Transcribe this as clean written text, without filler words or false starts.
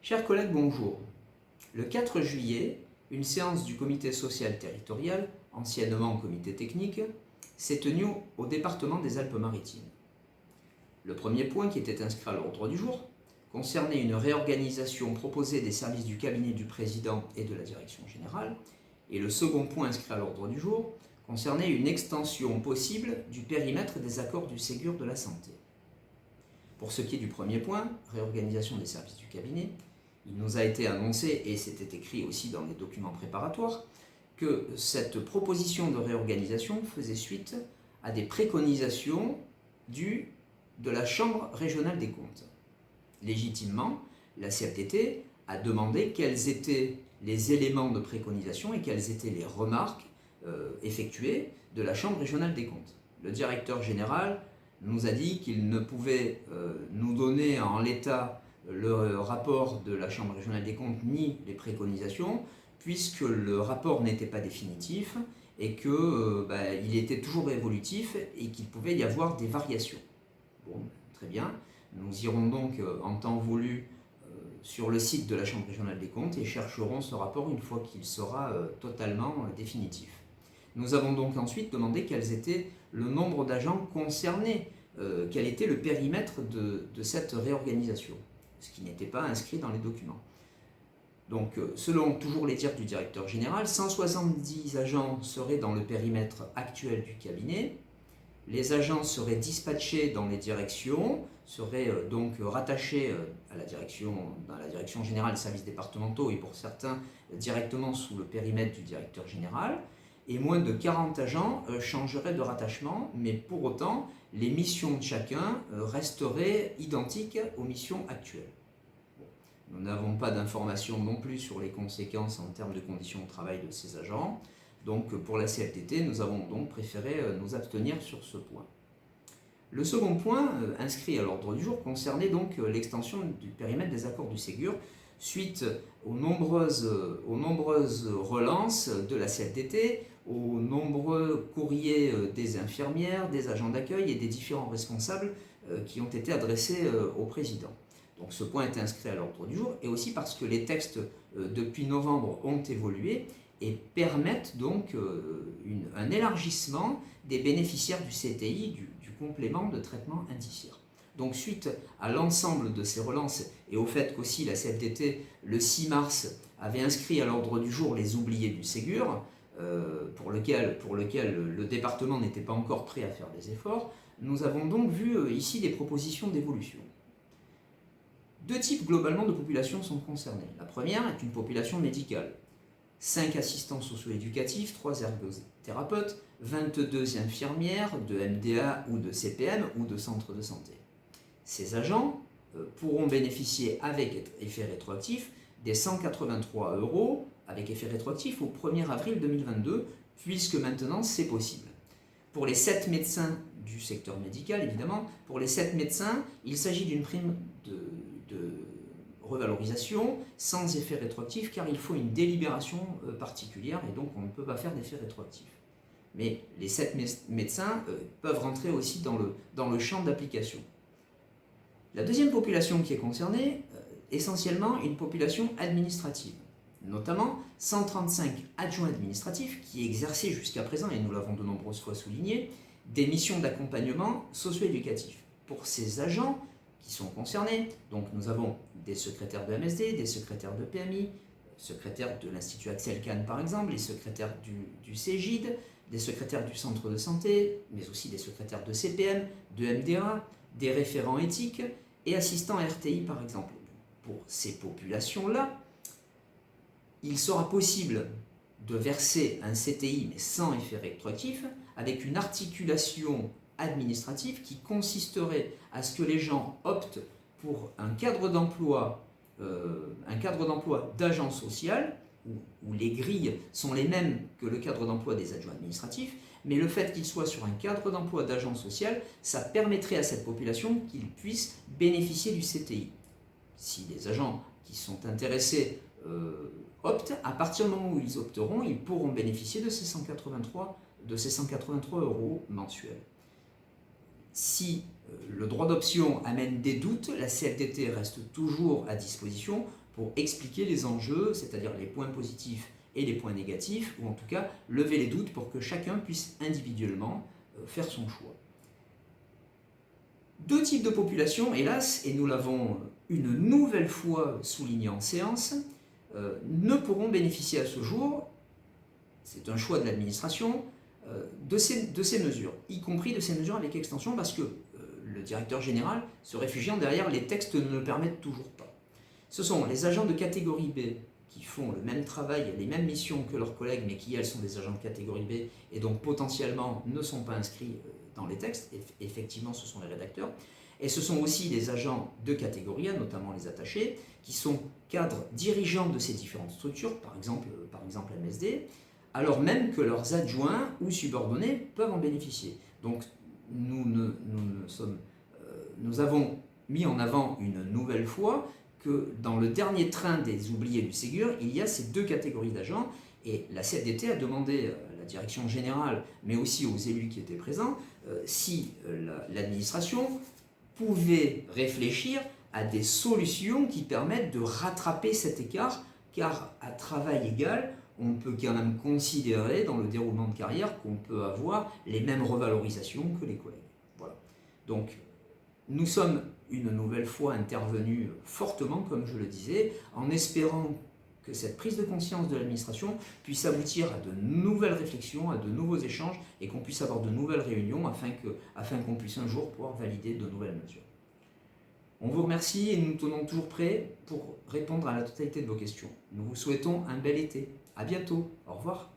Chers collègues, bonjour. Le 4 juillet, une séance du comité social territorial, anciennement comité technique, s'est tenue au département des Alpes-Maritimes. Le premier point qui était inscrit à l'ordre du jour concernait une réorganisation proposée des services du cabinet du président et de la direction générale, et le second point inscrit à l'ordre du jour concernait une extension possible du périmètre des accords du Ségur de la santé. Pour ce qui est du premier point, réorganisation des services du cabinet, il nous a été annoncé, et c'était écrit aussi dans les documents préparatoires, que cette proposition de réorganisation faisait suite à des préconisations de la Chambre régionale des comptes. Légitimement, la CFDT a demandé quels étaient les éléments de préconisation et quelles étaient les remarques effectuées de la Chambre régionale des comptes. Le directeur général nous a dit qu'il ne pouvait nous donner en l'état le rapport de la Chambre régionale des comptes ni les préconisations, puisque le rapport n'était pas définitif et qu'il était toujours évolutif et qu'il pouvait y avoir des variations. Bon, très bien. Nous irons donc en temps voulu sur le site de la Chambre régionale des comptes et chercherons ce rapport une fois qu'il sera totalement définitif. Nous avons donc ensuite demandé quels étaient le nombre d'agents concernés, quel était le périmètre de cette réorganisation, ce qui n'était pas inscrit dans les documents. Donc, selon toujours les dires du directeur général, 170 agents seraient dans le périmètre actuel du cabinet. Les agents seraient dispatchés dans les directions, seraient donc rattachés à la direction générale des services départementaux et pour certains directement sous le périmètre du directeur général. Et moins de 40 agents changeraient de rattachement, mais pour autant, les missions de chacun resteraient identiques aux missions actuelles. Nous n'avons pas d'informations non plus sur les conséquences en termes de conditions de travail de ces agents. Donc pour la CFDT, nous avons donc préféré nous abstenir sur ce point. Le second point inscrit à l'ordre du jour concernait donc l'extension du périmètre des accords du Ségur suite aux nombreuses relances de la CFDT, aux nombreux courriers des infirmières, des agents d'accueil et des différents responsables qui ont été adressés au président. Donc ce point est inscrit à l'ordre du jour, et aussi parce que les textes depuis novembre ont évolué et permettent donc un élargissement des bénéficiaires du CTI, du complément de traitement indiciaire. Donc suite à l'ensemble de ces relances et au fait qu'aussi la CFDT, le 6 mars, avait inscrit à l'ordre du jour les oubliés du Ségur, pour lequel le département n'était pas encore prêt à faire des efforts, nous avons donc vu ici des propositions d'évolution. Deux types globalement de populations sont concernés. La première est une population médicale. 5 assistants socio-éducatifs, 3 ergothérapeutes, 22 infirmières de MDA ou de CPM ou de centre de santé. Ces agents pourront bénéficier avec effet rétroactif des 183 € avec effet rétroactif au 1er avril 2022, puisque maintenant c'est possible. Pour les 7 médecins du secteur médical, évidemment, pour les 7 médecins, il s'agit d'une prime de revalorisation sans effet rétroactif, car il faut une délibération particulière et donc on ne peut pas faire d'effet rétroactif. Mais les 7 médecins peuvent rentrer aussi dans le champ d'application. La deuxième population qui est concernée, essentiellement une population administrative, notamment 135 adjoints administratifs qui exerçaient jusqu'à présent, et nous l'avons de nombreuses fois souligné, des missions d'accompagnement socio-éducatif. Pour ces agents qui sont concernés, donc nous avons des secrétaires de MSD, des secrétaires de PMI, secrétaires de l'Institut Axel Kahn par exemple, les secrétaires du CEGID, des secrétaires du centre de santé, mais aussi des secrétaires de CPM, de MDA, des référents éthiques et assistants RTI par exemple. Pour ces populations-là, il sera possible de verser un CTI mais sans effet rétroactif, avec une articulation administrative qui consisterait à ce que les gens optent pour un cadre d'emploi d'agent social, où les grilles sont les mêmes que le cadre d'emploi des adjoints administratifs, mais le fait qu'il soit sur un cadre d'emploi d'agent social, ça permettrait à cette population qu'ils puissent bénéficier du CTI. Si les agents qui sont intéressés optent, à partir du moment où ils opteront, ils pourront bénéficier de ces 183 € mensuels. Si le droit d'option amène des doutes, la CFDT reste toujours à disposition pour expliquer les enjeux, c'est-à-dire les points positifs et les points négatifs, ou en tout cas lever les doutes pour que chacun puisse individuellement faire son choix. Deux types de populations, hélas, et nous l'avons une nouvelle fois souligné en séance, ne pourront bénéficier à ce jour, c'est un choix de l'administration, de ces mesures, y compris de ces mesures avec extension, parce que le directeur général, se réfugiant derrière, les textes ne le permettent toujours pas. Ce sont les agents de catégorie B qui font le même travail, les mêmes missions que leurs collègues, mais qui, elles, sont des agents de catégorie B et donc potentiellement ne sont pas inscrits dans les textes. Effectivement, ce sont les rédacteurs. Et ce sont aussi les agents de catégorie A, notamment les attachés, qui sont cadres dirigeants de ces différentes structures, par exemple MSD, alors même que leurs adjoints ou subordonnés peuvent en bénéficier. Donc nous avons mis en avant une nouvelle fois que dans le dernier train des oubliés du Ségur, il y a ces deux catégories d'agents, et la CFDT a demandé à la direction générale, mais aussi aux élus qui étaient présents, si l'administration pouvait réfléchir à des solutions qui permettent de rattraper cet écart, car à travail égal, on peut quand même considérer dans le déroulement de carrière qu'on peut avoir les mêmes revalorisations que les collègues. Voilà. Donc, nous sommes une nouvelle fois intervenus fortement, comme je le disais, en espérant que cette prise de conscience de l'administration puisse aboutir à de nouvelles réflexions, à de nouveaux échanges, et qu'on puisse avoir de nouvelles réunions afin qu'on puisse un jour pouvoir valider de nouvelles mesures. On vous remercie et nous nous tenons toujours prêts pour répondre à la totalité de vos questions. Nous vous souhaitons un bel été. À bientôt. Au revoir.